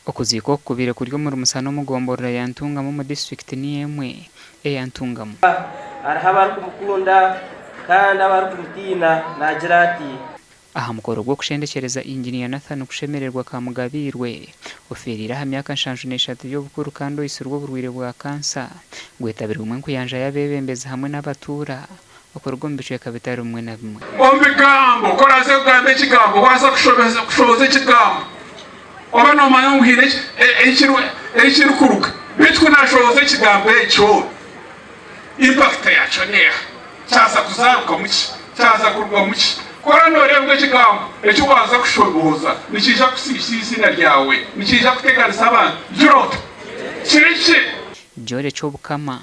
okuziko kubire kuryo muri musano mugomborera ya Ntungamo mu district ni yemwe ya Ntungamo arahabar kumukunda kandi abar kumutina nagira ati aha mukoro gwo kushendekereza engineer Nathan kushemererwa ka mugabirwe oferira ha myaka 63 yo bukuru kandi isurwo burwire bwa kansa gwetabirwa umwe kuyanja yabebembeza hamwe n'Abatuura okorwa mbicwe kabitari umwe na bimwe ombigambo koraze ugande kigambo wasa kushoboza kigambo obano mayongwire ekiru kuruka bitwe nashoboza kigambo echo impact yacho neya chaza kuzaruka muki chaza kurwa muki kora norebwe kigambo echo waza kushoboza nikija kusisi na ryawe nikija kuteganisa abantu jurota kirichi jore cyo bukama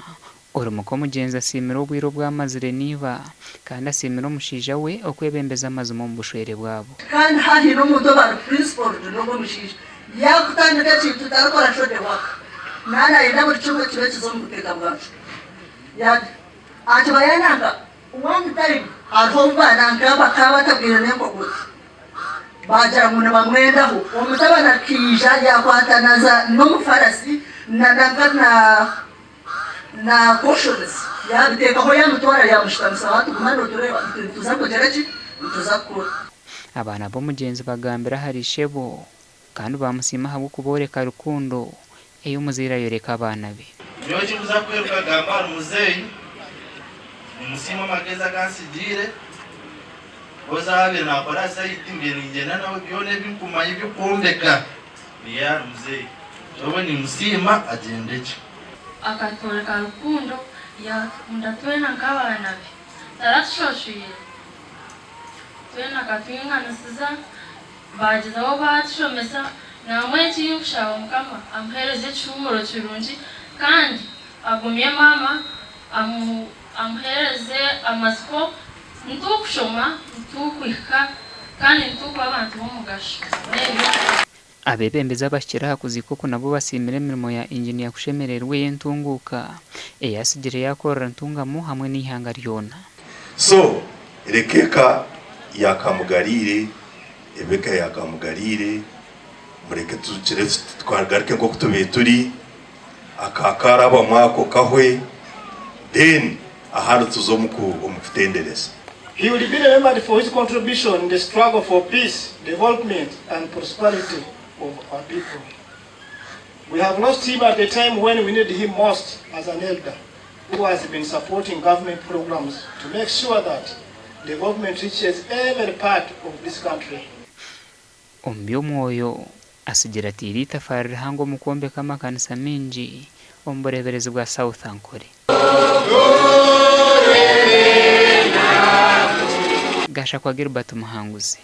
Orumuko mugenzi asimira ubwiro bw'amazire niba kandi asimira umushija we okwebembeza amazi mu bushwere bwabo kandi hari no mudoba principle no mushija yakutandika kintu tarakora shode waka nana ina muri cyumba kibe kizomuteka bwacu ya ati bayananga one time arhomba nanga bakaba tabwira nembo gusa bajara muna bamwendaho umutabana kija yakwatanaza no mufarasi nanga na cautions ya biteka ho yamutwara yamushikamisa watu kumano tureba tuzako jerachi tuzakura abana bo mugenzi bagambira hari shebo kandi bamusima habo kuboreka rukundo eyo muzira yoreka abana be yoje muzakwereka gamba muzeyi umusima mageza gansigire ozabe na parasa itimbere ngena nawe byone bikumanye byukumbeka niya muzeyi jowe ni musima agendeke akatoreka rukundo yakunda twena nk'abana be tarashoshuye twena katwinganisiza bageza aho batushomesa namwe kiyushaho mukama amuhereze cyumuro kirungi kandi agumye mama amuhereze amasiko ntukushoma ntukwika kandi ntuko abantu bomugasho abebembeza bashyira kuziko nabo basimira imirimo ya engineer kushemererwe yentunguka eyasigire yakora Ntungamo hamwe n'ihanga ryona so rekeka yakamugarire ebeka yakamugarire mureke tugire twagarike ngo kutube turi akakara abamwako kahwe then ahari tuzomuku umufitendereza. He will be remembered for his contribution in the struggle for peace, development and prosperity of our people. We have lost him at the time when we needed him most as an elder who has been supporting government programs to make sure that the government reaches every part of this country. Ombyo mwoyo asigira ati ritafari hango mukombe kama kanisa mingi omboreberezi bwa South Ankole gasha kwa Gilbert Muhanguzi.